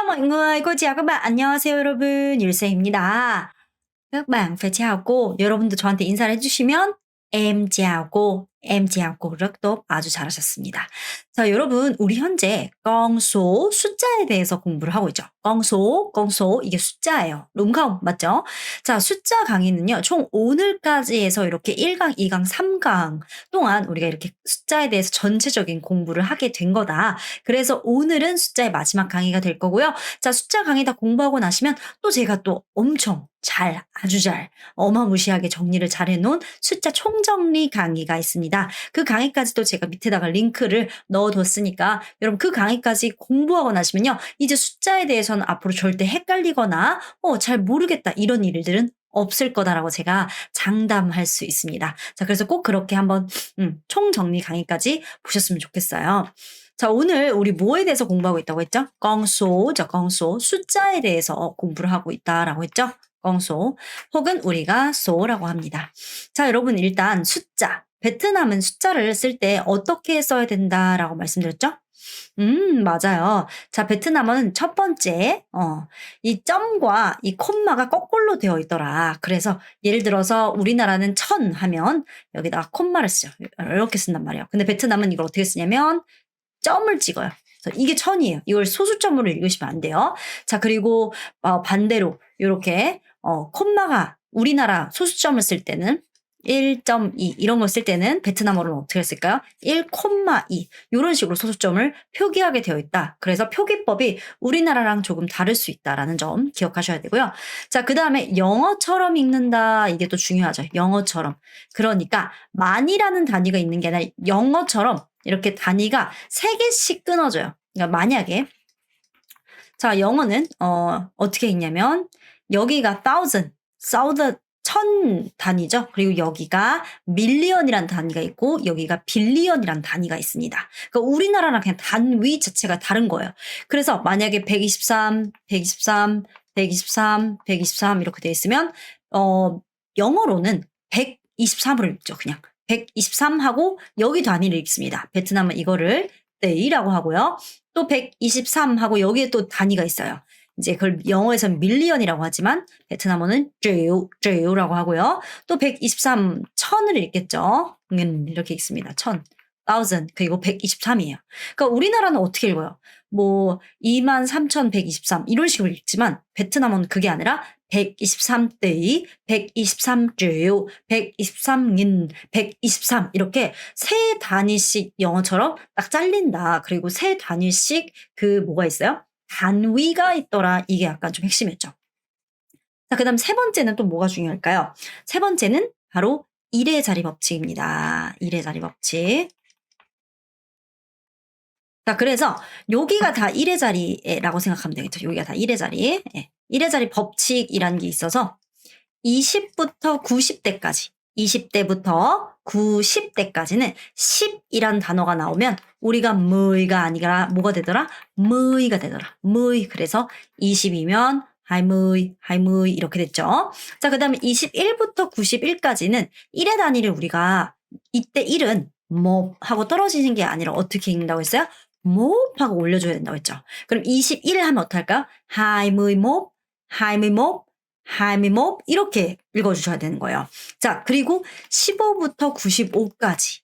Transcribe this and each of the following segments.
mọi người, cô chào các bạn. 안녕하세요 여러분. 율쌤입니다. Các bạn phải chào cô. 여러분도 저한테 인사를 해주시면 em chào cô rất tốt. 아주 잘하셨습니다. 자, 여러분, 우리 현재 껑소 숫자에 대해서 공부를 하고 있죠. 껑소 이게 숫자예요. 롱카운 맞죠? 자, 숫자 강의는요. 총 오늘까지 해서 이렇게 1강, 2강, 3강 동안 우리가 이렇게 숫자에 대해서 전체적인 공부를 하게 된 거다. 그래서 오늘은 숫자의 마지막 강의가 될 거고요. 자, 숫자 강의 다 공부하고 나시면 또 제가 또 엄청 잘, 아주 잘, 어마무시하게 정리를 잘 해놓은 숫자 총정리 강의가 있습니다. 그 강의까지도 제가 밑에다가 링크를 넣어뒀으니까 여러분 그 강의까지 공부하고 나시면요. 이제 숫자에 대해서는 앞으로 절대 헷갈리거나 잘 모르겠다 이런 일들은 없을 거다라고 제가 장담할 수 있습니다. 자, 그래서 꼭 그렇게 한번 총정리 강의까지 보셨으면 좋겠어요. 자, 오늘 우리 뭐에 대해서 공부하고 있다고 했죠? 껑소, 숫자에 대해서 공부를 하고 있다라고 했죠? 껑소 혹은 우리가 소라고 합니다. 자, 여러분 일단 숫자. 베트남은 숫자를 쓸 때 어떻게 써야 된다라고 말씀드렸죠? 맞아요. 자, 베트남은 첫 번째, 이 점과 이 콤마가 거꾸로 되어 있더라. 그래서 예를 들어서 우리나라는 천 하면 여기다가 콤마를 쓰죠. 이렇게 쓴단 말이에요. 근데 베트남은 이걸 어떻게 쓰냐면 점을 찍어요. 그래서 이게 천이에요. 이걸 소수점으로 읽으시면 안 돼요. 자, 그리고 반대로 이렇게 콤마가 우리나라 소수점을 쓸 때는 1.2 이런 걸 쓸 때는 베트남어로는 어떻게 쓸까요? 1,2 이런 식으로 소수점을 표기하게 되어 있다. 그래서 표기법이 우리나라랑 조금 다를 수 있다라는 점 기억하셔야 되고요. 자, 그 다음에 영어처럼 읽는다. 이게 또 중요하죠. 영어처럼. 그러니까 만이라는 단위가 있는 게 아니라 영어처럼 이렇게 단위가 3개씩 끊어져요. 그러니까 만약에 자, 영어는 어떻게 읽냐면 여기가 thousand, 천 단위죠. 그리고 여기가 밀리언이라는 단위가 있고 여기가 빌리언이라는 단위가 있습니다. 그러니까 우리나라랑 그냥 단위 자체가 다른 거예요. 그래서 만약에 123, 123, 123, 123 이렇게 돼 있으면 영어로는 123으로 읽죠. 그냥 123하고 여기 단위를 읽습니다. 베트남은 이거를 데이라고 하고요. 또 123하고 여기에 또 단위가 있어요. 이제 그걸 영어에서는 밀리언이라고 하지만 베트남어는 쯔요라고 하고요. 또 123, 천을 읽겠죠. 이렇게 읽습니다. 천, thousand, 그리고 123이에요. 그러니까 우리나라는 어떻게 읽어요? 뭐 23,123 이런 식으로 읽지만 베트남어는 그게 아니라 123떼이, 123쯔요, 123인, 123 이렇게 세 단위씩 영어처럼 딱 잘린다. 그리고 세 단위씩 그 뭐가 있어요? 단위가 있더라. 이게 약간 좀 핵심이었죠. 자, 그 다음 세 번째는 또 뭐가 중요할까요? 세 번째는 바로 1의 자리 법칙입니다. 1의 자리 법칙. 자, 그래서 여기가 다 1의 자리라고 생각하면 되겠죠. 여기가 다 1의 자리. 예. 1의 자리 법칙이라는 게 있어서 20부터 90대까지, 20대부터 90대까지는 10이란 단어가 나오면 우리가 뭐이가 아니라 뭐가 되더라? 뭐이가 되더라. 뭐이. 그래서 20이면 하이무이 이렇게 됐죠. 자, 그 다음에 21부터 91까지는 1의 단위를 우리가 이때 1은 뭐 하고 떨어지는 게 아니라 어떻게 읽는다고 했어요? 뭐 하고 올려줘야 된다고 했죠. 그럼 21 하면 어떡할까요? 하이무이몹, 하이무이몹, 하이무이몹 이렇게 읽어주셔야 되는 거예요. 자, 그리고 15부터 95까지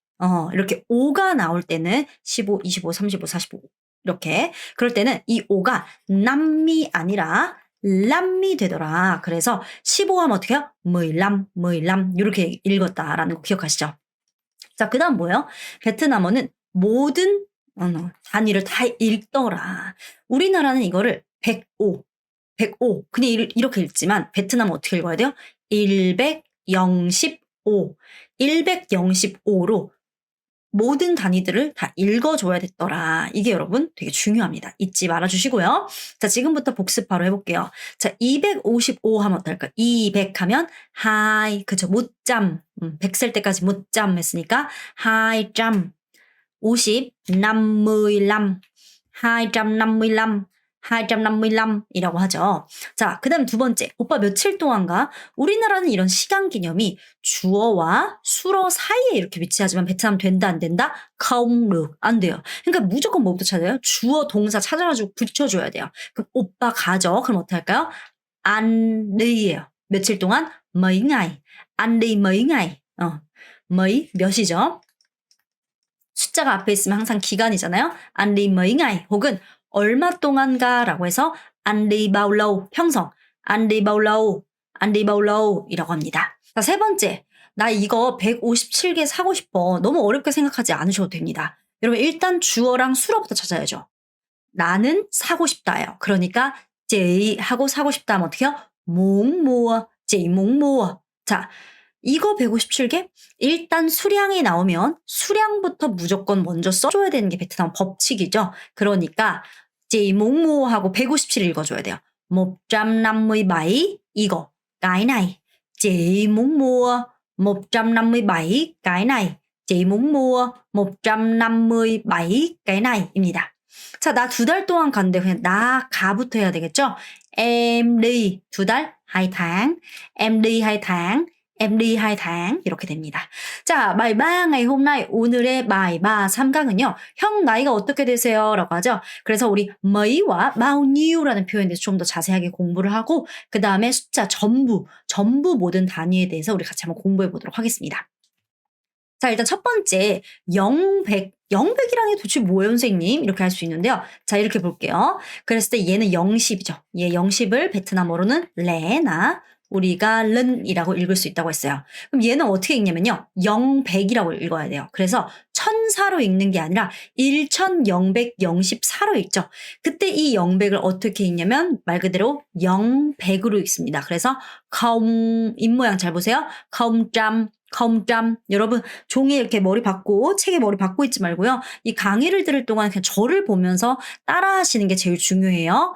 이렇게 5가 나올 때는 15, 25, 35, 45 이렇게 그럴 때는 이 5가 남미 아니라 람미 되더라. 그래서 15 하면 어떻게 해요? 뭐일람 이렇게 읽었다라는 거 기억하시죠? 자, 그 다음 뭐예요? 베트남어는 모든 단위를 다 읽더라. 우리나라는 이거를 105 그냥 이렇게 읽지만 베트남은 어떻게 읽어야 돼요? 115로 모든 단위들을 다 읽어줘야 됐더라. 이게 여러분 되게 중요합니다. 잊지 말아주시고요. 자, 지금부터 복습 바로 해볼게요. 자, 255 하면 어떨까요? 200 하면 하이, 그쵸, 못잠. 100 셀 때까지 못잠 했으니까 하이잠. 50, 55, 255, 255이라고 하죠. 자, 그다음 두 번째. 오빠 며칠 동안 가? 우리나라는 이런 시간 개념이 주어와 수어 사이에 이렇게 위치하지만 베트남 된다 안 된다? không được. 안 돼요. 그러니까 무조건 뭐부터 찾아요? 주어 동사 찾아가지고 붙여줘야 돼요. 그럼 오빠 가죠. 그럼 어떻게 할까요? anh đi 예요. 며칠 동안? mấy ngày. anh đi mấy ngày. mấy 몇이죠? 숫자가 앞에 있으면 항상 기간이잖아요. anh đi mấy ngày 혹은 얼마 동안 가라고 해서 anh đi bao lâu 형성. anh đi bao lâu, anh đi bao lâu 이라고 합니다. 자, 세 번째. 나 이거 157개 사고 싶어. 너무 어렵게 생각하지 않으셔도 됩니다. 여러분 일단 주어랑 수어부터 찾아야죠. 나는 사고 싶다예요. 그러니까 chị 하고 사고 싶다 하면 어떻게 해요? muốn mua, chị muốn mua. 자, 이거 157개? 일단 수량이 나오면 수량부터 무조건 먼저 써줘야 되는 게 베트남 법칙이죠. 그러니까 chị muốn mua 하고 157 읽어줘야 돼요. 157 이거, cái này. chị muốn mua 157 cái này. chị muốn mua 157 cái này 입니다. 자, 나 2달 동안 간대. 그냥 나 가부터 해야 되겠죠? em đi 2달, 2tháng. em đi 2tháng. em đi 2tháng 이렇게 됩니다. 자, bài 3 ngày hôm nay 오늘의 bài 3 3강은요. 형 나이가 어떻게 되세요? 라고 하죠. 그래서 우리 mấy 와 bao nhiêu 라는 표현에 대해서 좀 더 자세하게 공부를 하고 그 다음에 숫자 전부 모든 단위에 대해서 우리 같이 한번 공부해 보도록 하겠습니다. 자, 일단 첫 번째 0, 100. 000이랑이 도대체 뭐예요, 선생님? 이렇게 할 수 있는데요. 자, 이렇게 볼게요. 그랬을 때 얘는 010이죠. 얘 010을 베트남어로는 레나 우리가 른이라고 읽을 수 있다고 했어요. 그럼 얘는 어떻게 읽냐면요. 0,100이라고 읽어야 돼요. 그래서 1004로 읽는 게 아니라 110004로 읽죠. 그때 이 000을 어떻게 읽냐면 말 그대로 0,100으로 읽습니다. 그래서 입모양 잘 보세요. 여러분 종이에 이렇게 머리 박고 책에 머리 박고 있지 말고요. 이 강의를 들을 동안 그냥 저를 보면서 따라 하시는 게 제일 중요해요.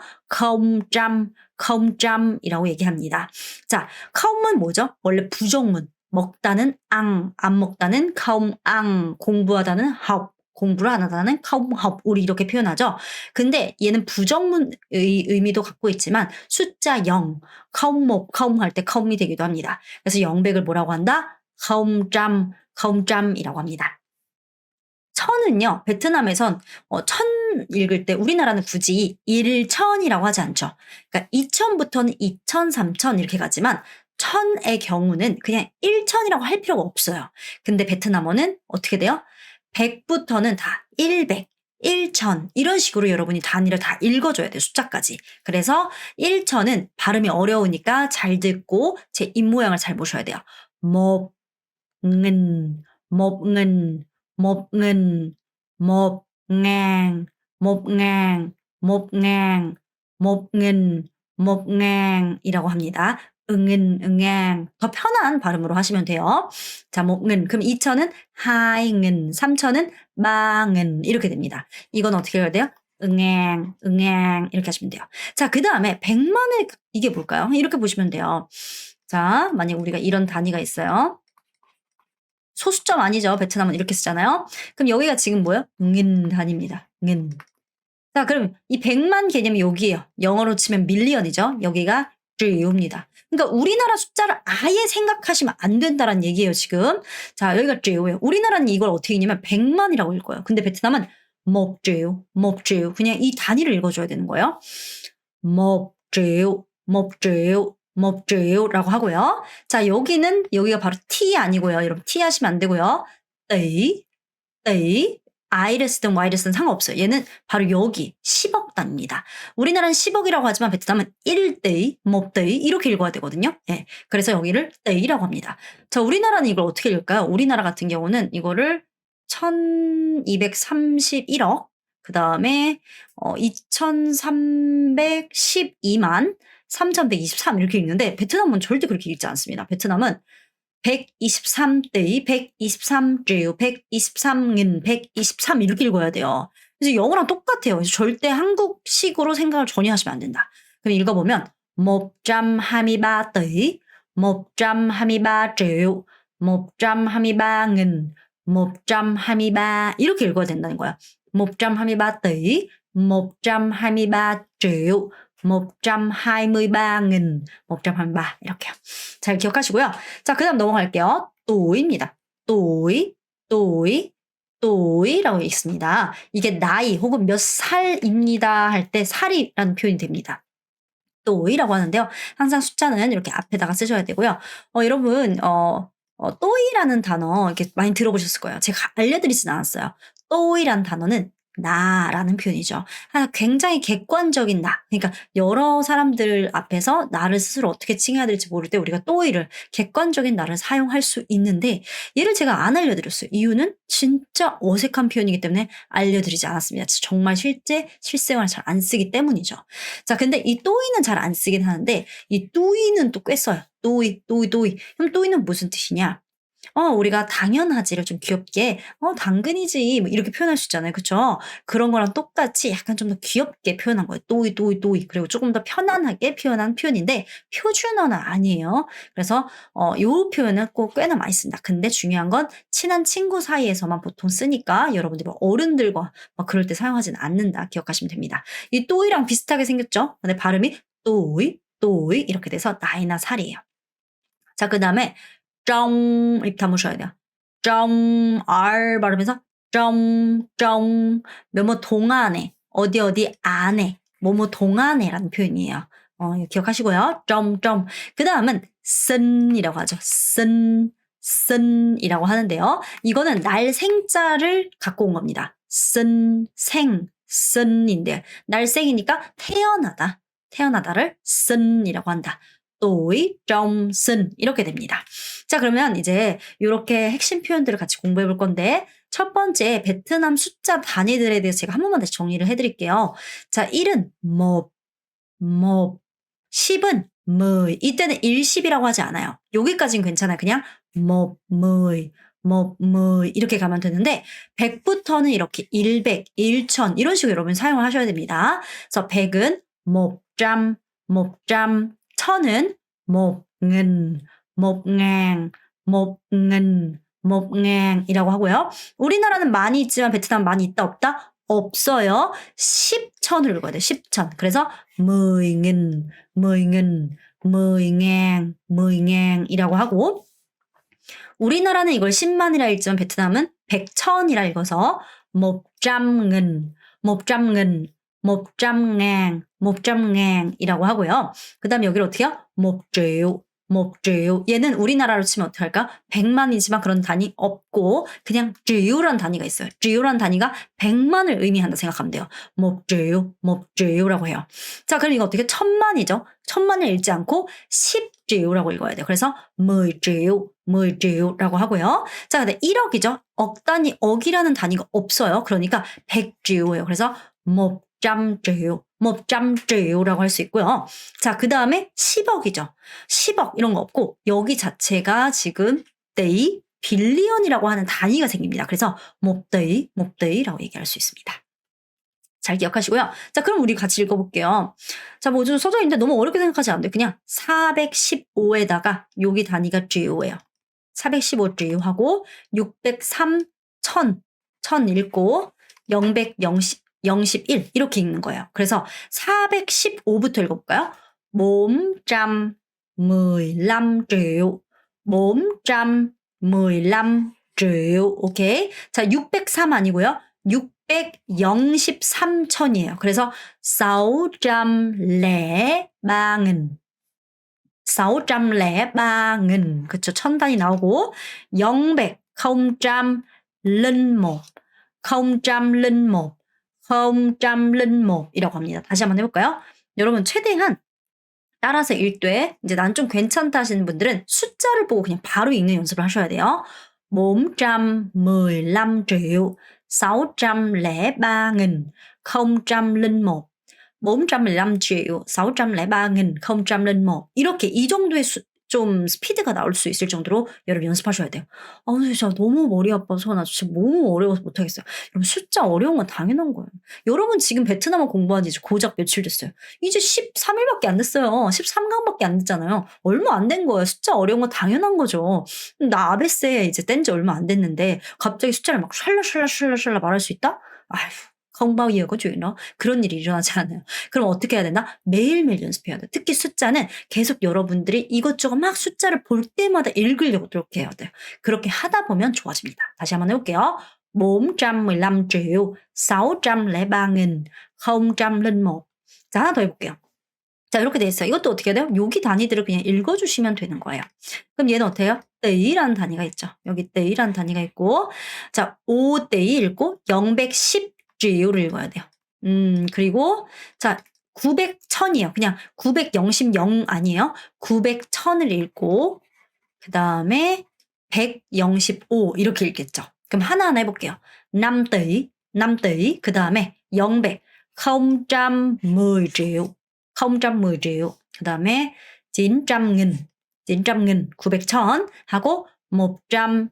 이라고 얘기합니다. 자, 카움은 뭐죠? 원래 부정문. 먹다는 안 먹다는 카움앙, 공부하다는 하업, 공부를 안 하다는 카움하업, 우리 이렇게 표현하죠. 근데 얘는 부정문의 의미도 갖고 있지만 숫자 0, 카움목, 카움할 때 카움이 되기도 합니다. 그래서 000을 뭐라고 한다? 카움짬이라고 합니다. 천은요, 베트남에선 천 읽을 때 우리나라는 굳이 1천이라고 하지 않죠. 그러니까 2천부터는 2천, 3천 이렇게 가지만 천의 경우는 그냥 1천이라고 할 필요가 없어요. 근데 베트남어는 어떻게 돼요? 100부터는 다 100, 1천 이런 식으로 여러분이 단위를 다 읽어줘야 돼요. 숫자까지. 그래서 1천은 발음이 어려우니까 잘 듣고 제 입모양을 잘 보셔야 돼요. một nghìn, một nghìn, một nghìn, một ngàn, một ngàn, một ngàn, một nghìn, một ngàn 이라고 합니다. 응은, 더 편한 발음으로 하시면 돼요. 자, 목은. 그럼 2천은 하잉은, 3천은 망은 이렇게 됩니다. 이건 어떻게 해야 돼요? 응앙 이렇게 하시면 돼요. 자, 그 다음에 100만의 이게 뭘까요? 이렇게 보시면 돼요. 자, 만약 우리가 이런 단위가 있어요. 소수점 아니죠. 베트남은 이렇게 쓰잖아요. 그럼 여기가 지금 뭐예요? 은 단위입니다. 은. 자, 그럼 이 100만 개념이 여기예요. 영어로 치면 밀리언이죠. 여기가 쯔요입니다. 그러니까 우리나라 숫자를 아예 생각하시면 안 된다는 얘기예요, 지금. 자, 여기가 쯔요예요. 우리나라는 이걸 어떻게 읽냐면 100만이라고 읽어요. 근데 베트남은 먹쯔요. 그냥 이 단위를 읽어줘야 되는 거예요. 먹쯔요라고 하고요. 자, 여기가 바로 T 아니고요. 여러분 T 하시면 안 되고요. 에이, I를 쓰든 Y를 쓰든 상관없어요. 얘는 바로 여기 10억 단위입니다. 우리나라는 10억이라고 하지만 베트남은 1대, 이렇게 읽어야 되거든요. 예. 그래서 여기를 떼이라고 합니다. 자, 우리나라는 이걸 어떻게 읽을까요? 우리나라 같은 경우는 이거를 1231억, 그 다음에 2312만 3123 이렇게 읽는데 베트남은 절대 그렇게 읽지 않습니다. 베트남은 123대, 123조, 123은, 123 이렇게 읽어야 돼요. 그래서 영어랑 똑같아요. 그래서 절대 한국식으로 생각을 전혀 하시면 안 된다. 그럼 읽어보면 123대, 123조, 123은, 123 이렇게 읽어야 된다는 거야. 123대, 123 triệu, 123.000, 123 이렇게요. 잘 기억하시고요. 자, 그다음 넘어갈게요. 또이입니다. 또이라고 있습니다. 이게 나이 혹은 몇 살입니다 할 때 살이라는 표현이 됩니다. 또이라고 하는데요. 항상 숫자는 이렇게 앞에다가 쓰셔야 되고요. 여러분 또이라는 단어 이렇게 많이 들어보셨을 거예요. 제가 알려드리진 않았어요. 또이라는 단어는 나라는 표현이죠. 굉장히 객관적인 나. 그러니까 여러 사람들 앞에서 나를 스스로 어떻게 칭해야 될지 모를 때 우리가 또이를 객관적인 나를 사용할 수 있는데 얘를 제가 안 알려드렸어요. 이유는 진짜 어색한 표현이기 때문에 알려드리지 않았습니다. 정말 실생활 잘 안 쓰기 때문이죠. 자, 근데 이 또이는 잘 안 쓰긴 하는데 이 또이는 또 꽤 써요. 또이. 그럼 또이는 무슨 뜻이냐? 우리가 당연하지를 좀 귀엽게 당근이지 뭐 이렇게 표현할 수 있잖아요. 그쵸? 그런 거랑 똑같이 약간 좀 더 귀엽게 표현한 거예요. 또이. 그리고 조금 더 편안하게 표현한 표현인데 표준어는 아니에요. 그래서 요 표현은 꼭 꽤나 많이 쓴다. 근데 중요한 건 친한 친구 사이에서만 보통 쓰니까 여러분들이 뭐 어른들과 막 그럴 때 사용하지는 않는다. 기억하시면 됩니다. 이 또이랑 비슷하게 생겼죠? 근데 발음이 또이 이렇게 돼서 나이나 살이에요. 자, 그다음에 trong 이렇게 담으셔야 돼요. trong r 발음해서 trong 뭐뭐 동안에 어디 안에 뭐뭐 동안에라는 표현이에요. 이거 기억하시고요. trong 그다음은 쓴이라고 하죠. 쓴이라고 하는데요. 이거는 날 생자를 갖고 온 겁니다. 쓴인데 날생이니까 태어나다를 쓴이라고 한다. 또이, 좀, 쓴 이렇게 됩니다. 자, 그러면 이제 이렇게 핵심 표현들을 같이 공부해 볼 건데 첫 번째 베트남 숫자 단위들에 대해서 제가 한 번만 다시 정리를 해드릴게요. 자, 1은 몹, 10은 물. 이때는 일십이라고 하지 않아요. 여기까지는 괜찮아요. 그냥 몹, 물 이렇게 가면 되는데 100부터는 이렇게 100, 1000 이런 식으로 여러분 사용을 하셔야 됩니다. 그래서 100은 몹잠, 1000은 몹nghìn, 몹ngàn 이라고 하고요. 우리나라는 많이 있지만 베트남 많이 있다 없다? 없어요. 10,000을 읽어야 돼요. 10,000. 그래서 10,000, 10,000 이라고 하고 우리나라는 이걸 10만이라 읽지만 베트남은 100,000이라 읽어서 100,000, 100,000 이라고 하고요. 그 다음에 여기를 어떻게 해요? 1triệu. 얘는 우리나라로 치면 어떻게 할까? 100만이지만 그런 단위 없고 그냥 triệu 단위가 있어요. triệu 단위가 100만을 의미한다 생각하면 돼요. 1triệu 라고 해요. 자, 그럼 이거 어떻게 1000만이죠? 1000만을 읽지 않고 10triệu 읽어야 돼요. 그래서 10triệu 라고 하고요. 자, 근데 1억이죠? 억 단위, 억이라는 단위가 없어요. 그러니까 100triệu 그래서 100triệu 라고 할 수 있고요. 자, 그 다음에 10억이죠. 10억 이런 거 없고 여기 자체가 지금 데이, 빌리언이라고 하는 단위가 생깁니다. 그래서 몹데이라고 얘기할 수 있습니다. 잘 기억하시고요. 자, 그럼 우리 같이 읽어볼게요. 자, 뭐 좀 써져 있는데 너무 어렵게 생각하지 않아요. 그냥 415에다가 여기 단위가 G예요. 415G하고 603, 1000 읽고 000, 01 이렇게 읽는 거예요. 그래서 415부터 읽어볼까요? 415 triệu, 415 triệu. 오케이. 자, 603 아니고요. 603천이에요. 그래서 603은 603은 그쵸? 천단이 나오고 000, 001 이라고 합니다. 다시 한번 해볼까요? 여러분 최대한 따라서 읽되 이제 난 좀 괜찮다 하시는 분들은 숫자를 보고 그냥 바로 읽는 연습을 하셔야 돼요. 415 triệu, 603,001, 415 triệu, 603,001 이렇게 이 정도의 좀 스피드가 나올 수 있을 정도로 여러분 연습하셔야 돼요. 근데 진짜 너무 머리 아파서 나 진짜 너무 어려워서 못하겠어요. 여러분 숫자 어려운 건 당연한 거예요. 여러분 지금 베트남어 공부한 지 고작 며칠 됐어요. 이제 13일밖에 안 됐어요. 13강밖에 안 됐잖아요. 얼마 안 된 거예요. 숫자 어려운 건 당연한 거죠. 나 아베세 이제 뗀 지 얼마 안 됐는데 갑자기 숫자를 막 샬라샬라 말할 수 있다? 아휴. không bao giờ có chuyện đó. 그런 일이 일어나지 않아요. 그럼 어떻게 해야 되나? 매일매일 연습해야 돼요. 특히 숫자는 계속 여러분들이 이것저것 막 숫자를 볼 때마다 읽으려고 노력해야 돼요. 그렇게 하다 보면 좋아집니다. 다시 한번 해볼게요. 415 triệu 603 nghìn 001. 자, 하나 더 해볼게요. 자, 이렇게 돼 있어요. 이것도 어떻게 해야 돼요? 여기 단위들을 그냥 읽어주시면 되는 거예요. 그럼 얘는 어때요? 해요? 떼이라는 단위가 있죠. 여기 떼이라는 단위가 있고, 자, 5떼이 읽고 010를 읽어야 돼요. 그리고 자, 900, 1000이에요. 그냥 900, 0, 0 아니에요. 900, 1000을 읽고 그 다음에 100, 0, 5 이렇게 읽겠죠. 그럼 하나하나 해볼게요. 5떼이, 5떼이, 그 다음에 0, 010 triệu. 010 triệu. 그 다음에 900nghìn, 900nghìn, 900, 1000 하고 105,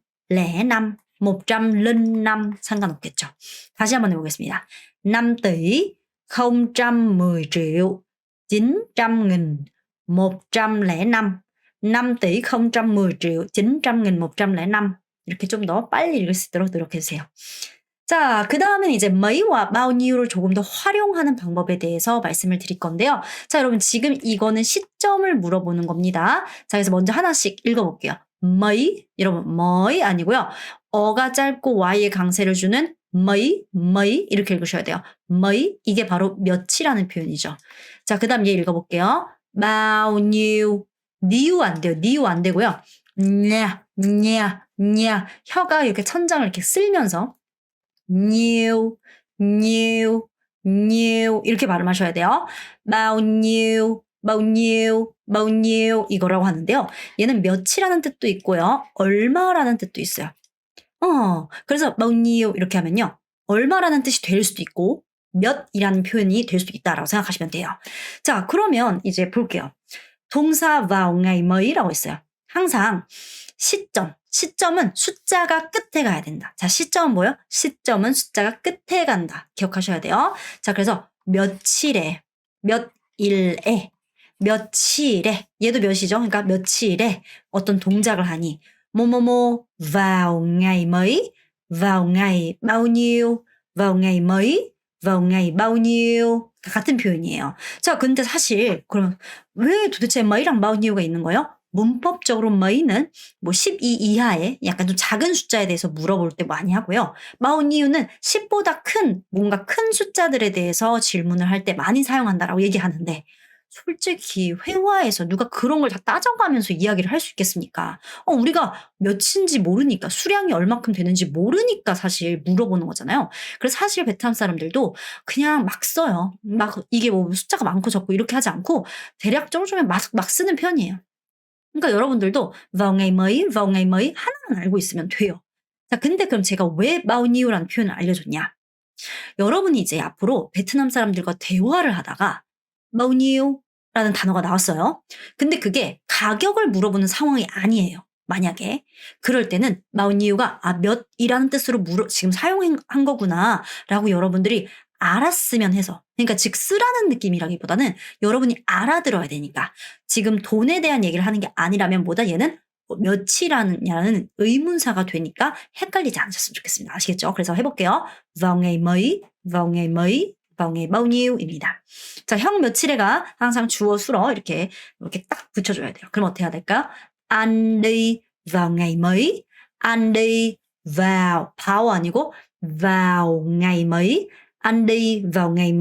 105 상관없겠죠. 다시 한번 해보겠습니다. 5떼이 010 triệu 900nghìn 105 5떼이 010 triệu 900nghìn 105 이렇게 좀 더 빨리 읽을 수 있도록 노력해주세요. 자, 그 다음은 이제 뭐와 bao nhieu를 조금 더 활용하는 방법에 대해서 말씀을 드릴 건데요. 자, 여러분 지금 이거는 시점을 물어보는 겁니다. 자, 그래서 먼저 하나씩 읽어볼게요. mấy, 여러분 mấy 아니고요. 어가 짧고 y의 강세를 주는 mấy 이렇게 읽으셔야 돼요. mấy 이게 바로 몇이라는 표현이죠. 자, 그 다음 얘 읽어볼게요. bao nhiêu, 니우 안 돼요. 니우 안 되고요. 냐 혀가 이렇게 천장을 이렇게 쓸면서 nhiều, nhiều, nhiều 이렇게 발음하셔야 돼요. bao nhiêu, bao nhiêu, bao nhiêu 이거라고 하는데요. 얘는 몇이라는 뜻도 있고요. 얼마라는 뜻도 있어요. 그래서 bao nhiêu 이렇게 하면요. 얼마라는 뜻이 될 수도 있고 몇이라는 표현이 될 수도 있다라고 생각하시면 돼요. 자, 그러면 이제 볼게요. 동사 vào ngày mei라고 있어요. 항상 시점은 숫자가 끝에 가야 된다. 자, 시점은 뭐예요? 시점은 숫자가 끝에 간다. 기억하셔야 돼요. 자, 그래서 며칠에, 몇일에, 며칠에, 얘도 몇이죠? 그러니까 며칠에 어떤 동작을 하니, 뭐뭐뭐, vào ngày mấy, vào ngày bao nhiêu, vào ngày mấy, vào ngày bao nhiêu. 같은 표현이에요. 자, 근데 사실, 그러면 왜 도대체 뭐이랑 bao nhieu가 있는 거예요? 문법적으로 뭐이는 뭐 12 이하의 약간 좀 작은 숫자에 대해서 물어볼 때 많이 하고요. bao nhieu는 10보다 큰 뭔가 큰 숫자들에 대해서 질문을 할 때 많이 사용한다라고 얘기하는데 솔직히 회화에서 누가 그런 걸 다 따져가면서 이야기를 할 수 있겠습니까? 우리가 몇인지 모르니까 수량이 얼마큼 되는지 모르니까 사실 물어보는 거잖아요. 그래서 사실 베트남 사람들도 그냥 막 써요. 막 이게 뭐 숫자가 많고 적고 이렇게 하지 않고 대략적으로 좀 막 쓰는 편이에요. 그러니까 여러분들도 vào ngày mấy 하나만 알고 있으면 돼요. 자, 근데 그럼 제가 왜 bao nhieu라는 표현을 알려줬냐? 여러분이 이제 앞으로 베트남 사람들과 대화를 하다가 bao nhieu라는 단어가 나왔어요. 근데 그게 가격을 물어보는 상황이 아니에요. 만약에 그럴 때는 bao nhieu가 몇이라는 뜻으로 지금 사용한 거구나라고 여러분들이 알았으면 해서 그러니까 즉 쓰라는 느낌이라기보다는 여러분이 알아들어야 되니까 지금 돈에 대한 얘기를 하는 게 아니라면 뭐다 얘는 몇이라는 의문사가 되니까 헷갈리지 않으셨으면 좋겠습니다. 아시겠죠? 그래서 해볼게요. vào ngày mấy, vào ngày mấy, vào ngày bao nhieu입니다. 자, 형 며칠에가 항상 주어 수로 이렇게 딱 붙여줘야 돼요. 그럼 어떻게 해야 될까? anh đi vào ngày mấy, anh đi vào 아니고 vào ngày mấy, anh đi vào ngày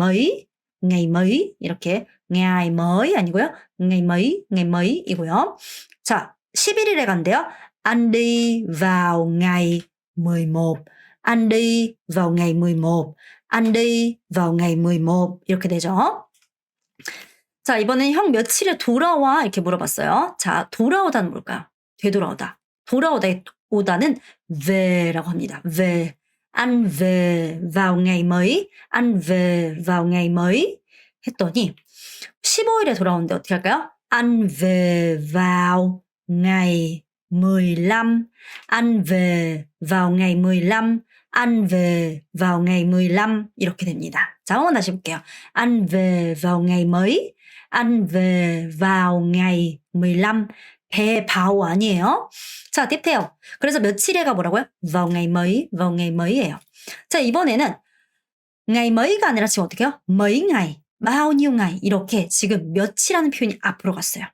mấy 이렇게 ngày mới 아니고요. ngày mấy 이고요. 자, 11일에 간대요. anh đi vào ngày 11, anh đi vào ngày 11, anh đi vào ngày 11 이렇게 되죠. 자, 이번엔 형 며칠에 돌아와 이렇게 물어봤어요. 자, 돌아오다는 뭘까요? 되돌아오다. 오다는 ve라고 합니다. ve. Anh về vào ngày mấy, anh về vào ngày mấy 했더니 15일에 돌아오는데 어떻게 할까요? Anh về vào ngày 15, anh về vào ngày 15, anh về vào ngày 15 이렇게 됩니다. 자, 한번 다시 볼게요. Anh về vào ngày mấy, anh về vào ngày 15. vào 아니에요. 자, tiếp theo. 그래서 며칠에가 뭐라고요? vào ngày mấy, vào ngày mei예요. 자, 이번에는 ngày mei가 아니라 지금 어떻게 해요? mấy ngày, bao nhiêu ngày 이렇게 지금 몇이라는 표현이 앞으로 갔어요.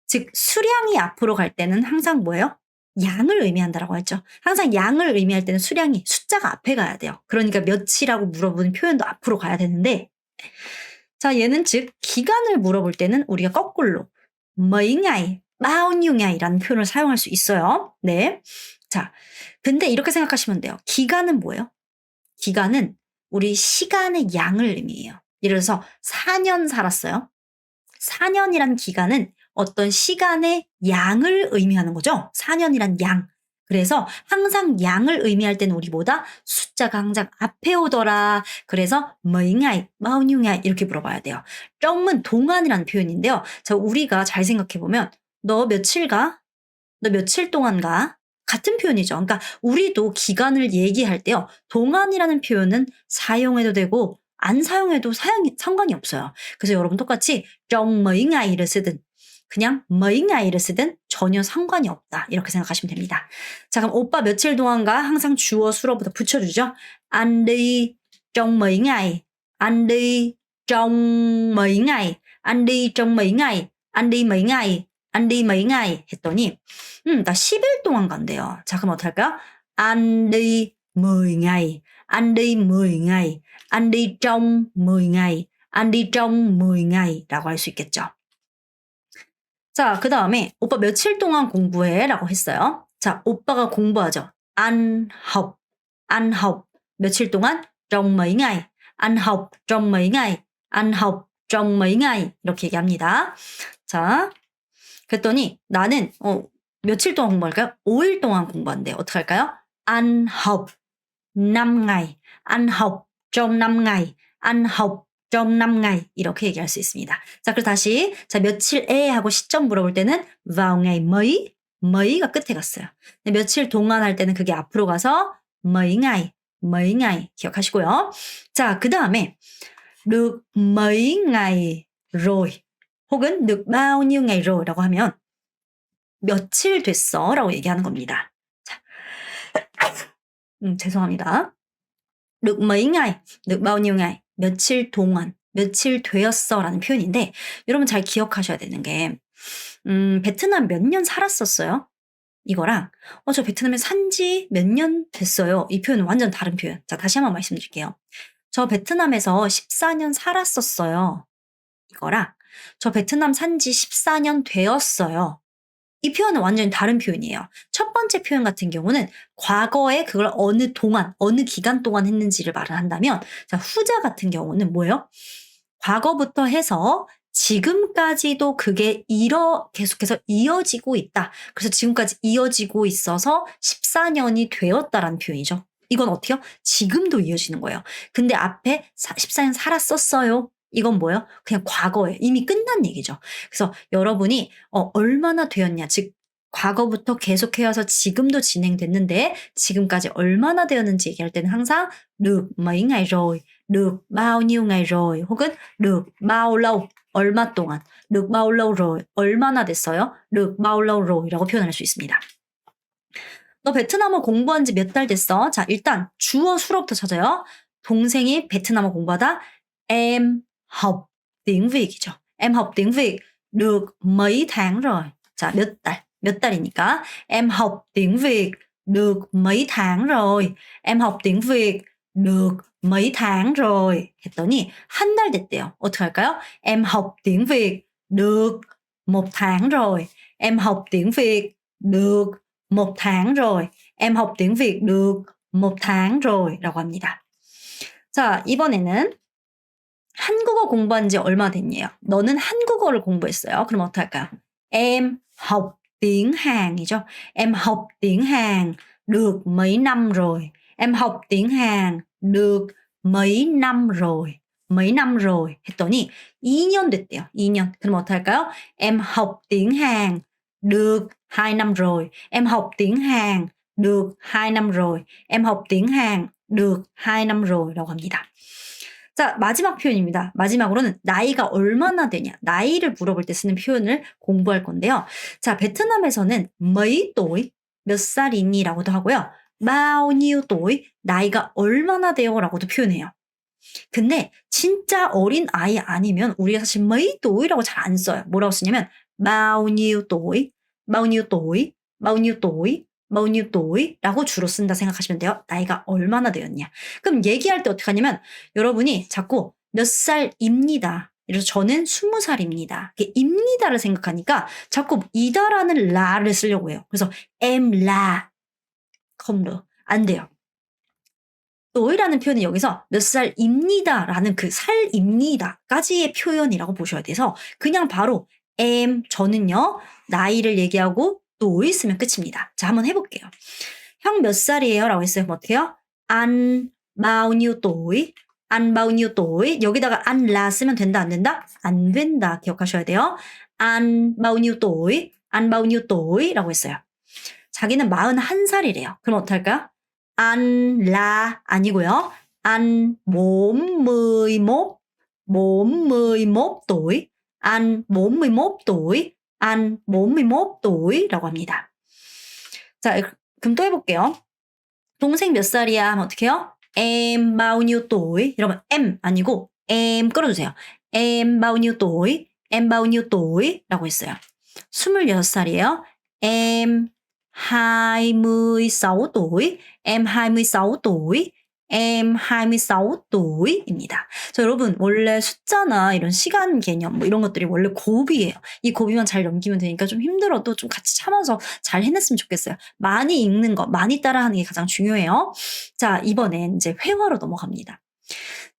즉 수량이 앞으로 갈 때는 항상 뭐예요? 양을 의미한다라고 했죠. 항상 양을 의미할 때는 수량이 숫자가 앞에 가야 돼요. 그러니까 몇이라고 물어보는 표현도 앞으로 가야 되는데 자 얘는 즉 기간을 물어볼 때는 우리가 거꾸로 mấy ngày, bao nhiêu ngày 라는 표현을 사용할 수 있어요. 네. 자, 근데 이렇게 생각하시면 돼요. 기간은 뭐예요? 기간은 우리 시간의 양을 의미해요. 예를 들어서 4년 살았어요. 4년이란 기간은 어떤 시간의 양을 의미하는 거죠. 4년이란 양. 그래서 항상 양을 의미할 때는 우리 뭐다? 숫자가 항상 앞에 오더라. 그래서 mấy ngày, bao nhiêu ngày 이렇게 물어봐야 돼요. 점은 동안이라는 표현인데요. 자, 우리가 잘 생각해보면 너 며칠 가? 너 며칠 동안 가? 같은 표현이죠. 그러니까 우리도 기간을 얘기할 때요. 동안이라는 표현은 사용해도 되고 안 사용해도 상관이 없어요. 그래서 여러분 똑같이 trong mấy ngày 를 쓰든 그냥 mấy ngày 를 쓰든 전혀 상관이 없다. 이렇게 생각하시면 됩니다. 자, 그럼 오빠 며칠 동안 가? 항상 주어 수로부터 붙여주죠. Anh đi trong mấy ngày. Anh đi trong mấy ngày. Anh đi trong mấy ngày. Anh đi mấy ngày. Anh đi mấy ngày 했더니 나 10일 동안 간대요. 자, 그럼 어떻게 할까요? Anh đi 10 ngày. Anh đi 10 ngày. Anh đi trong 10 ngày. Anh đi trong 10 ngày 라고 할 수 있겠죠. 자, 그 다음에 오빠 며칠 동안 공부해? 라고 했어요. 자, 오빠가 공부하죠. Anh học. Anh học. 며칠 동안? trong mấy ngày. Anh học trong mấy ngày. Anh học trong mấy ngày. 이렇게 얘기합니다. 자, 그랬더니 나는 며칠 동안 공부할까요? 5일 동안 공부한대. 어떻게 할까요? Anh học 5 ngày. Anh học trong 5 ngày. Anh học trong 5 ngày. 이렇게 얘기할 수 있습니다. 자, 그리고 다시 자 며칠에 하고 시점 물어볼 때는 vào ngày mấy. mấy,가 끝에 갔어요. 며칠 동안 할 때는 그게 앞으로 가서 mấy ngày. mấy ngày 기억하시고요. 자, 그 다음에 được mấy ngày rồi. 혹은 được bao nhiêu ngày rồi 라고 하면 며칠 됐어 라고 얘기하는 겁니다. 자, 죄송합니다. được mấy ngày, được bao nhiêu ngày, 며칠 동안, 며칠 되었어 라는 표현인데 여러분 잘 기억하셔야 되는 게 베트남 몇 년 살았었어요? 이거랑 저 베트남에 산지 몇 년 됐어요. 이 표현은 완전 다른 표현. 자, 다시 한번 말씀드릴게요. 저 베트남에서 14년 살았었어요. 이거랑 저 베트남 산지 14년 되었어요. 이 표현은 완전히 다른 표현이에요. 첫 번째 표현 같은 경우는 과거에 그걸 어느 동안, 어느 기간 동안 했는지를 말을 한다면 자, 후자 같은 경우는 뭐예요? 과거부터 해서 지금까지도 그게 계속해서 이어지고 있다. 그래서 지금까지 이어지고 있어서 14년이 되었다라는 표현이죠. 이건 어떻게요? 지금도 이어지는 거예요. 근데 앞에 14년 살았었어요. 이건 뭐예요? 그냥 과거예요. 이미 끝난 얘기죠. 그래서 여러분이 얼마나 되었냐. 즉 과거부터 계속해서 지금도 진행됐는데 지금까지 얼마나 되었는지 얘기할 때는 항상 được mấy ngày rồi, được bao nhiêu ngày rồi 혹은 được bao lâu, 얼마 동안, được bao lâu rồi, 얼마나 됐어요? được bao lâu rồi 라고 표현할 수 있습니다. 너 베트남어 공부한 지 몇 달 됐어? 자, 일단 주어 수로부터 찾아요. 동생이 베트남어 공부하다 em học tiếng Việt 이죠. em học tiếng Việt được mấy tháng rồi. 자, 몇 달이니까 em học tiếng Việt được mấy tháng rồi. em học tiếng Việt được mấy tháng rồi. 했더니 한 달 됐대요. 어떻게 할까요? em học tiếng Việt được 1 tháng rồi. em học tiếng Việt được 1 tháng rồi. em học tiếng Việt được 1 tháng rồi 라고 합니다. 자, 이번에는 한국어 공부한 지 얼마 됐냐요? 너는 한국어를 공부했어요. 그럼 어떻게 할까요? Em học tiếng Hàn 이죠. Em học tiếng Hàn được mấy năm rồi. Em học tiếng Hàn được mấy năm rồi. mấy năm rồi 했더니 2년 됐대요. 2년. 그럼 어떻게 할까요? Em học tiếng Hàn được 2 năm rồi. Em học tiếng Hàn được 2 năm rồi. Em học tiếng Hàn được 2 năm rồi 라고 합니다. 자, 마지막 표현입니다. 마지막으로는 나이가 얼마나 되냐. 나이를 물어볼 때 쓰는 표현을 공부할 건데요. 자, 베트남에서는 mấy tuổi, 몇 살이니? 라고도 하고요. bao nhiêu tuổi, 나이가 얼마나 돼요? 라고도 표현해요. 근데 진짜 어린 아이 아니면 우리가 사실 mấy tuổi?라고 잘 안 써요. 뭐라고 쓰냐면 bao nhiêu tuổi, bao nhiêu tuổi, bao nhiêu tuổi, bao nhiêu tuổi?라고 주로 쓴다 생각하시면 돼요. 나이가 얼마나 되었냐. 그럼 얘기할 때 어떻게 하냐면 여러분이 자꾸 몇 살입니다. 그래서 저는 20살입니다. 입니다를 생각하니까 자꾸 이다라는 라를 쓰려고 해요. 그래서 em là không được. 안 돼요. 또이라는 표현은 여기서 몇 살입니다라는 그 살입니다까지의 표현이라고 보셔야 돼서 그냥 바로 저는요 나이를 얘기하고 또이 쓰면 끝입니다. 자 한번 해볼게요. 형 몇 살이에요? 라고 했어요. 그럼 어떻게 해요? Anh bao nhiêu tuổi? Anh bao nhiêu tuổi? 여기다가 anh là 쓰면 된다 안 된다? 안 된다 기억하셔야 돼요. Anh bao nhiêu tuổi? Anh bao nhiêu tuổi? 라고 했어요. 자기는 41살이래요. 그럼 어떡할까요? Anh là 아니고요. Anh 41, 41 tuổi. Anh 41 tuổi. Anh 41 tuổi 라고 합니다. 자, 그럼 또 해볼게요. 동생 몇 살이야? 하면 어떻게 해요? Em bao nhiêu tuổi? 이러면 em 아니고 em 끌어주세요. Em bao nhiêu tuổi? Em bao nhiêu tuổi? 라고 했어요. 26살이에요. Em 26 tuổi. Em 26 tuổi. Em 26 tuổi 입니다. 자, 여러분 원래 숫자나 이런 시간 개념 뭐 이런 것들이 원래 곱이에요. 이 곱이만 잘 넘기면 되니까 좀 힘들어도 좀 같이 참아서 잘 해냈으면 좋겠어요. 많이 읽는 거, 많이 따라하는 게 가장 중요해요. 자, 이번엔 이제 회화로 넘어갑니다.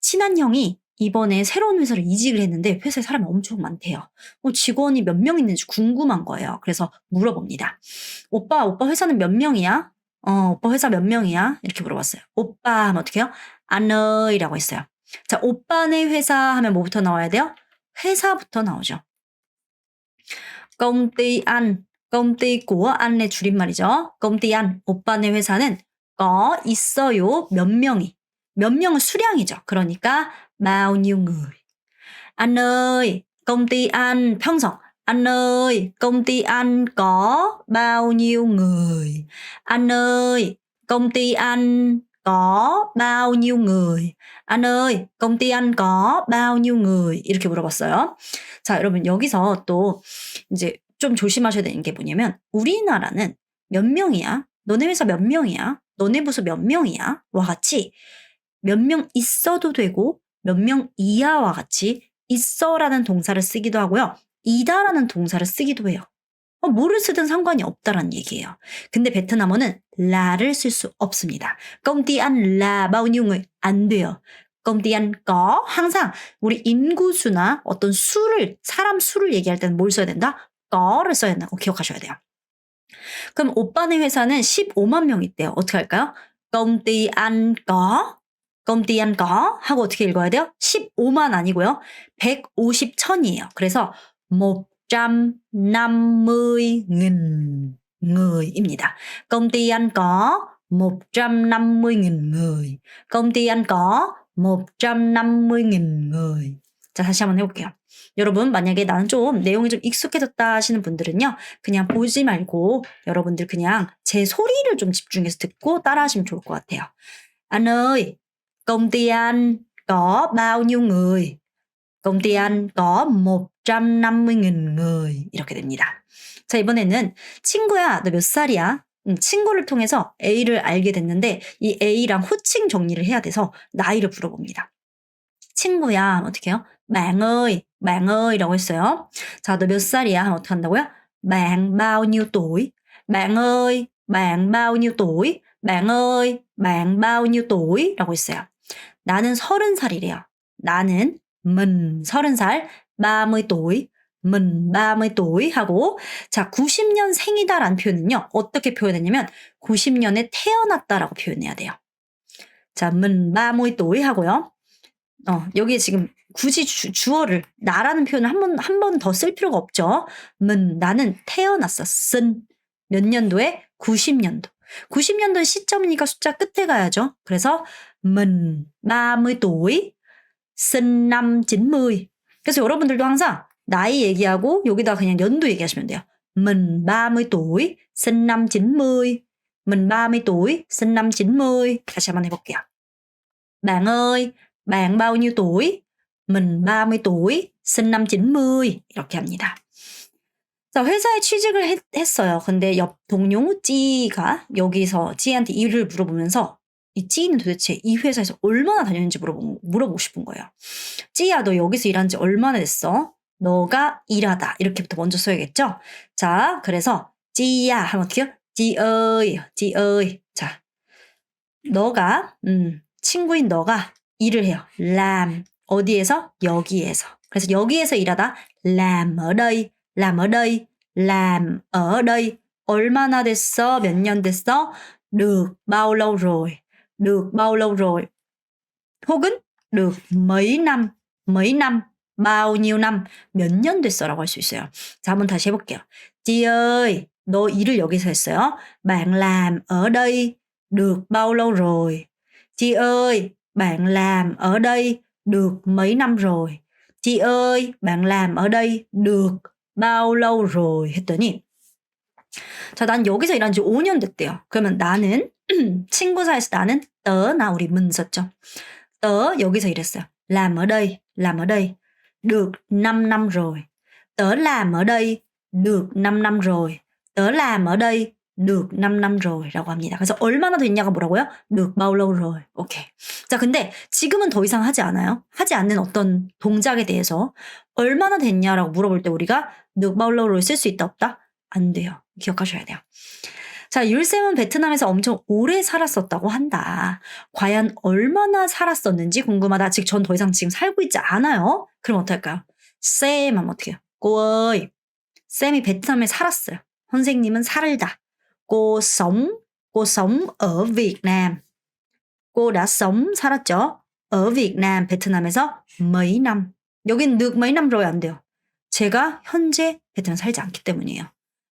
친한 형이 이번에 새로운 회사를 이직을 했는데 회사에 사람이 엄청 많대요. 직원이 몇 명 있는지 궁금한 거예요. 그래서 물어봅니다. 오빠 회사는 몇 명이야? 오빠 회사 몇 명이야? 이렇게 물어봤어요. 오빠 하면 어떻게 해요? 안의라고 했어요. 자, 오빠네 회사 하면 뭐부터 나와야 돼요? 회사부터 나오죠. công ty anh, công ty của an의 줄임말이죠. công ty anh, 오빠네 회사는 có 있어요. 몇 명이. 몇 명은 수량이죠. 그러니까 bao nhiêu người. Anh ơi, công ty anh 평성. Anh ơi, công ty anh có bao nhiêu người? Anh ơi, công ty anh có bao nhiêu người? Anh ơi, công ty anh có bao nhiêu người? 이렇게 물어봤어요. 자, 여러분 여기서 또 이제 좀 조심하셔야 되는 게 뭐냐면 우리나라는 몇 명이야? 너네 회사 몇 명이야? 너네 부서 몇 명이야? 와 같이 몇 명 있어도 되고 몇 명 이하와 같이 있어라는 동사를 쓰기도 하고요. 이다라는 동사를 쓰기도 해요. 뭐를 쓰든 상관이 없다라는 얘기예요. 근데 베트남어는 라를 쓸 수 없습니다. công ty anh là bao nhiêu người? 안 돼요. công ty anh có 항상 우리 인구수나 어떤 수를 사람 수를 얘기할 때는 뭘 써야 된다? 거를 써야 된다고 기억하셔야 돼요. 그럼 오빠네 회사는 15만 명 있대요. 어떻게 할까요? công ty anh có công ty anh có 하고 어떻게 읽어야 돼요? 15만 아니고요. 150 천이에요. 그래서 150.000 người 입니다. công ty anh có 150.000 người. công ty anh có 150.000 người. 자, 다시 한번 해볼게요. 여러분 만약에 나는 좀 내용이 좀 익숙해졌다 하시는 분들은요. 그냥 보지 말고 여러분들 그냥 제 소리를 좀 집중해서 듣고 따라하시면 좋을 것 같아요. Anh ơi, công ty anh có bao nhiêu người? công ty anh có 150.000 người. 이렇게 됩니다. 자, 이번에는 친구야, 너 몇 살이야? 친구를 통해서 A를 알게 됐는데 이 A랑 호칭 정리를 해야 돼서 나이를 물어봅니다. 친구야 하면 어떻게 해요? bạn ơi 라고 했어요. 자, 너 몇 살이야? 하면 어떻게 한다고요? bạn bao nhiêu tuổi? bạn ơi, bạn bao nhiêu tuổi? bạn ơi, bạn bao nhiêu tuổi? 라고 했어요. 나는 30살이래요. 나는 mình 30살, 30 tuổi, mình 30 tuổi 하고 자 90년생이다라는 표현은요. 어떻게 표현했냐면 90년에 태어났다라고 표현해야 돼요. 자, mình 30 tuổi 하고요. 여기에 지금 굳이 주어를 나라는 표현을 한 번 더 쓸 필요가 없죠. 나는 태어났어. 쓴 몇 년도에? 90년도. 90년도는 시점이니까 숫자 끝에 가야죠. 그래서 mình 30 tuổi, sinh năm 90. 그래서 여러분들도 항상 나이 얘기하고 여기다 그냥 연도 얘기하시면 돼요. mình 30 tuổi, sinh năm 90. mình 30 tuổi, sinh năm 90. 다시 한번 해볼게요. bạn ơi, bạn bao nhiêu tuổi? mình 30 tuổi, sinh năm 90 이렇게 합니다. 자, 회사에 취직을 했어요. 근데 옆 동료 찌가 여기서 찌한테 일을 물어보면서 이 찌는 도대체 이 회사에서 얼마나 다녔는지 물어보고 싶은 거예요. 찌야, 너 여기서 일한 지 얼마나 됐어? 너가 일하다. 이렇게부터 먼저 써야겠죠? 자, 그래서 찌야 하면 어떻게 해요? 찌어이, 찌어이. 자, 너가, 친구인 너가 일을 해요. làm. 어디에서? 여기에서. 그래서 여기에서 일하다 làm ở đây, làm ở đây, làm ở đây. 얼마나 됐어? 몇 년 됐어? được bao lâu rồi? được bao lâu rồi? 혹은 được mấy năm, bao nhiêu năm, 몇 년 됐어라고 할 수 있어요. 자, 한번 다시 해볼게요. Chị ơi, 너 일을 여기서 했어요? Bạn làm ở đây được bao lâu rồi? Chị ơi, bạn làm ở đây được mấy năm rồi? Chị ơi, bạn làm ở đây được bao lâu rồi? 했더니 자, 난 여기서 일한 지 5년 됐대요. 그러면 나는 친구 사이에서 나는 나 우리 문 썼죠. 여기서 일했어요. làm ở đây được 5 năm rồi. Tớ làm ở đây được 5 năm rồi. tớ làm ở đây được 5 năm rồi 라고 합니다. 그래서 얼마나 됐냐가 뭐라고요? được bao lâu rồi. 오케이. 자, 근데 지금은 더 이상 하지 않아요. 하지 않는 어떤 동작에 대해서 얼마나 됐냐라고 물어볼 때 우리가 được bao lâu rồi 쓸 수 있다 없다? 안 돼요. 기억하셔야 돼요. 자, 율쌤은 베트남에서 엄청 오래 살았었다고 한다. 과연 얼마나 살았었는지 궁금하다. 즉, 전 더 이상 지금 살고 있지 않아요. 그럼 어떨까요? 쌤 하면 어떻게 해요? cô ơi. 쌤이 베트남에 살았어요. 선생님은 살다. cô sống ở Việt Nam. cô đã sống 살았죠. ở Việt Nam 베트남에서 mấy năm. 여긴 được mấy năm rồi 안 돼요. 제가 현재 베트남 살지 않기 때문이에요.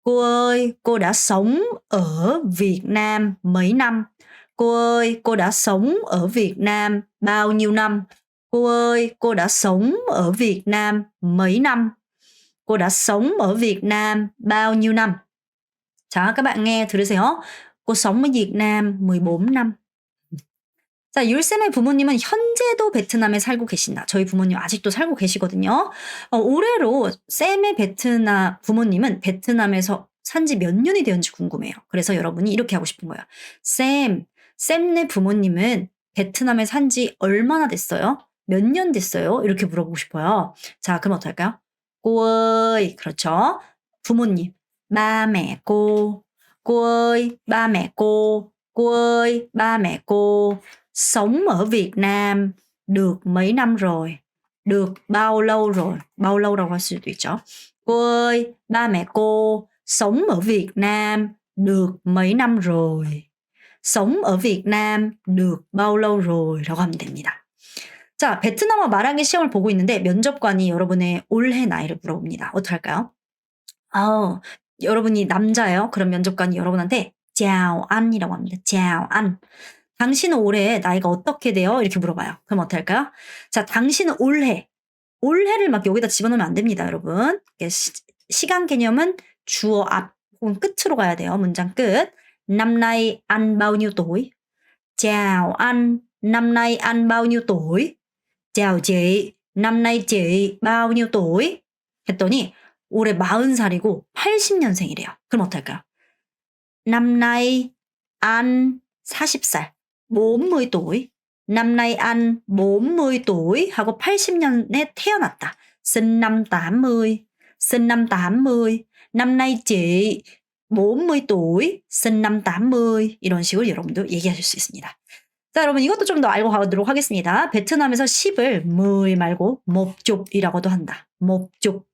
Cô ơi, cô đã sống ở Việt Nam mấy năm? Cô ơi, cô đã sống ở Việt Nam bao nhiêu năm? Cô ơi, cô đã sống ở Việt Nam mấy năm? Cô đã sống ở Việt Nam bao nhiêu năm? 자, các bạn nghe 들으세요. Cô sống ở Việt Nam 14 năm. 자, 율쌤의 부모님은 현재도 베트남에 살고 계신다. 저희 부모님 아직도 살고 계시거든요. 올해로 쌤의 베트남 부모님은 베트남에서 산지 몇 년이 되었는지 궁금해요. 그래서 여러분이 이렇게 하고 싶은 거예요. 쌤네 부모님은 베트남에 산지 얼마나 됐어요? 몇 년 됐어요? 이렇게 물어보고 싶어요. 자, 그럼 어떨까요? cô ơi, 그렇죠. 부모님, ba mẹ cô. cô ơi, ba mẹ cô. cô ơi, ba mẹ cô. sống ở Việt Nam được mấy năm rồi? được bao lâu rồi? bao lâu 라고 할 수도 있죠. cô ơi, ba mẹ cô sống ở Việt Nam được mấy năm rồi? sống ở Việt Nam được bao lâu rồi? 라고 하면 됩니다. 자, 베트남어 말하기 시험을 보고 있는데 면접관이 여러분의 올해 나이를 물어봅니다. 어떡할까요? 여러분이 남자예요? 그럼 면접관이 여러분한테 chào an이라고 합니다. chào an. 당신은 올해 나이가 어떻게 돼요? 이렇게 물어봐요. 그럼 어떻게 할까요? 자, 당신은 올해를 막 여기다 집어넣으면 안 됩니다, 여러분. 시간 개념은 주어 앞 혹은 끝으로 가야 돼요. 문장 끝. năm nay anh bao nhiêu tuổi? chào anh, năm nay anh bao nhiêu tuổi? chào chị, năm nay chị bao nhiêu tuổi? 했더니 올해 40살이고 80년생이래요. 그럼 어떻게 할까요? năm nay anh 40살. 40 tuổi. năm nay anh 40 tuổi 하고 80년에 태어났다. sinh năm 80. sinh năm 80. năm nay chị 40 tuổi. sinh năm 80. 이런 식으로 여러분도 얘기하실 수 있습니다. 자, 여러분 이것도 좀 더 알고 가도록 하겠습니다. 베트남에서 10을 10 말고 một chục 이라고도 한다. một chục.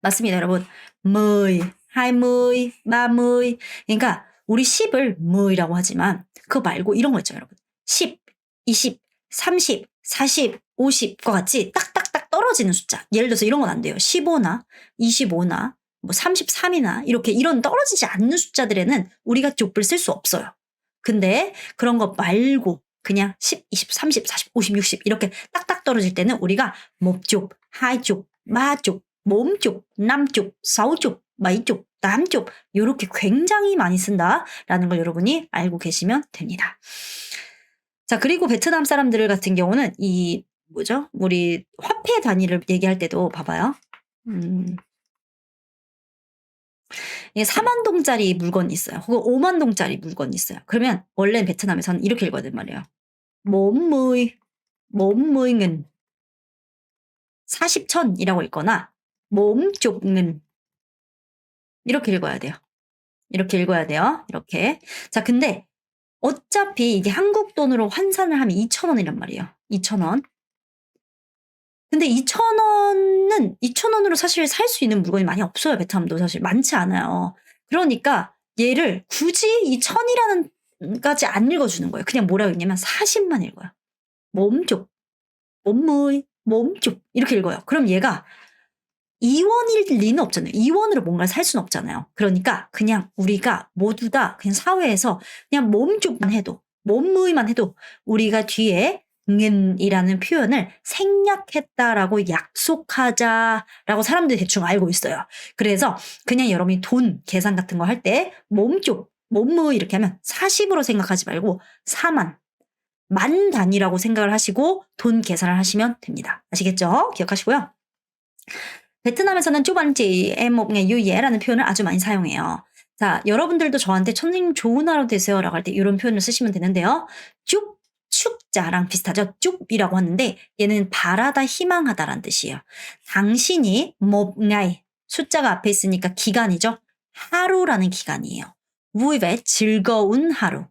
맞습니다, 여러분. 10, 20, 30. 그러니까 우리 10을 10이라고 하지만 그거 말고 이런 거 있죠, 여러분. 10, 20, 30, 40, 50과 같이 딱딱딱 떨어지는 숫자. 예를 들어서 이런 건 안 돼요. 15나 25나 뭐 33이나 이런 떨어지지 않는 숫자들에는 우리가 족불 쓸 수 없어요. 근데 그런 거 말고 그냥 10, 20, 30, 40, 50, 60 이렇게 딱딱 떨어질 때는 우리가 một chục, hai chục, ba chục, bốn chục, năm chục, sáu chục, bảy chục, tám chục 이렇게 굉장히 많이 쓴다라는 걸 여러분이 알고 계시면 됩니다. 자, 그리고 베트남 사람들 같은 경우는 이 뭐죠? 우리 화폐 단위를 얘기할 때도 봐봐요. 이게 4만 동짜리 물건이 있어요. 혹은 5만 동짜리 물건이 있어요. 그러면 원래는 베트남에서는 이렇게 읽어야 된단 말이에요. 40은 40천이라고 읽거나 몸쪽은 이렇게 읽어야 돼요. 이렇게 읽어야 돼요. 이렇게. 자, 근데 어차피 이게 한국 돈으로 환산을 하면 2,000원이란 말이에요. 2,000원. 근데 2,000원으로 사실 살 수 있는 물건이 많이 없어요. 베트남도 사실 많지 않아요. 그러니까 얘를 굳이 이 1,000이라는 까지 안 읽어주는 거예요. 그냥 뭐라고 읽냐면 40만 읽어요. 몸쪽, 몸쪽 이렇게 읽어요. 그럼 얘가 2원일 리는 없잖아요. 2원으로 뭔가를 살 수는 없잖아요. 그러니까 그냥 우리가 모두 다 그냥 사회에서 그냥 몸쪽만 해도 몸무이만 해도 우리가 뒤에 은이라는 표현을 생략했다라고 약속하자라고 사람들이 대충 알고 있어요. 그래서 그냥 여러분이 돈 계산 같은 거 할 때 몸쪽, 몸무 이렇게 하면 40으로 생각하지 말고 4만, 만 단위라고 생각을 하시고 돈 계산을 하시면 됩니다. 아시겠죠? 기억하시고요. 베트남에서는 쪼반지 에목의 유예라는 표현을 아주 많이 사용해요. 자, 여러분들도 저한테 천님 좋은 하루 되세요 라고 할 때 이런 표현을 쓰시면 되는데요. 쭉, 축자랑 비슷하죠. 쭉이라고 하는데 얘는 바라다, 희망하다라는 뜻이에요. 당신이 một ngày, 숫자가 앞에 있으니까 기간이죠. 하루라는 기간이에요. vui 즐거운 하루.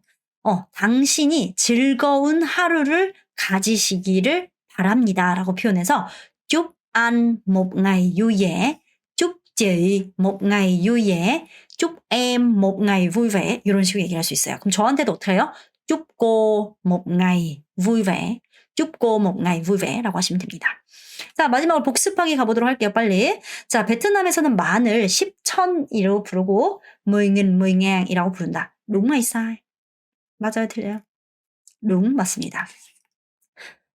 당신이 즐거운 하루를 가지시기를 바랍니다 라고 표현해서 쭉 anh một ngày vui vẻ, chúc chị một ngày vui vẻ, chúc em một ngày vui vẻ 이런 식으로 얘기할 수 있어요. 그럼 저한테도 어떻게 해요? chúc cô một ngày vui vẻ, chúc cô một ngày vui vẻ 라고 하시면 됩니다. 자, 마지막으로 복습하기 가보도록 할게요. 빨리. 자, 베트남에서는 만을 10,000이라고 부르고 10,000이라고 부른다. đúng hay sai? 맞아요, 틀려요? đúng 맞습니다.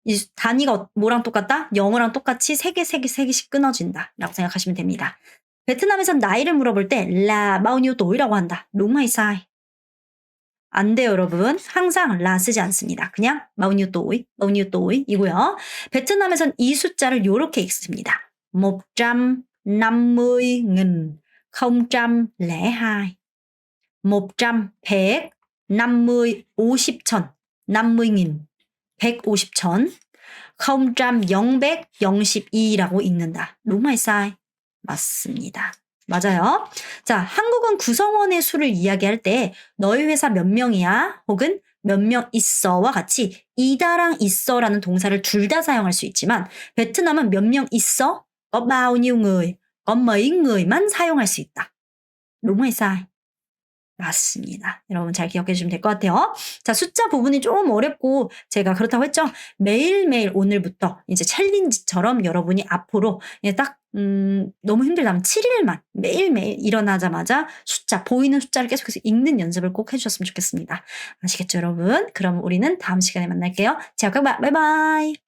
이 단위가 뭐랑 똑같다? 영어랑 똑같이 3개씩 끊어진다 라고 생각하시면 됩니다. 베트남에선 나이를 물어볼 때 là bao nhiêu tuổi 라고 한다. đúng hay sai? 안 돼요, 여러분. 항상 라 쓰지 않습니다. 그냥 bao nhiêu tuổi 이고요. 베트남에선 이 숫자를 이렇게 읽습니다. 150,000, 002. 100, 100, 50, 50천, 50,000. 150천, 000, 012라고 읽는다. đúng hay sai? 맞습니다. 맞아요. 자, 한국은 구성원의 수를 이야기할 때 너희 회사 몇 명이야? 혹은 몇 명 있어와 같이 이다랑 있어라는 동사를 둘 다 사용할 수 있지만 베트남은 몇 명 있어? có bao nhiêu người, có mấy người 만 사용할 수 있다. đúng hay sai? 맞습니다. 여러분 잘 기억해 주시면 될 것 같아요. 자, 숫자 부분이 좀 어렵고 제가 그렇다고 했죠. 매일매일 오늘부터 이제 챌린지처럼 여러분이 앞으로 딱 너무 힘들다면 7일만 매일매일 일어나자마자 보이는 숫자를 계속해서 읽는 연습을 꼭 해주셨으면 좋겠습니다. 아시겠죠, 여러분? 그럼 우리는 다음 시간에 만날게요. 자, các bạn, bye bye.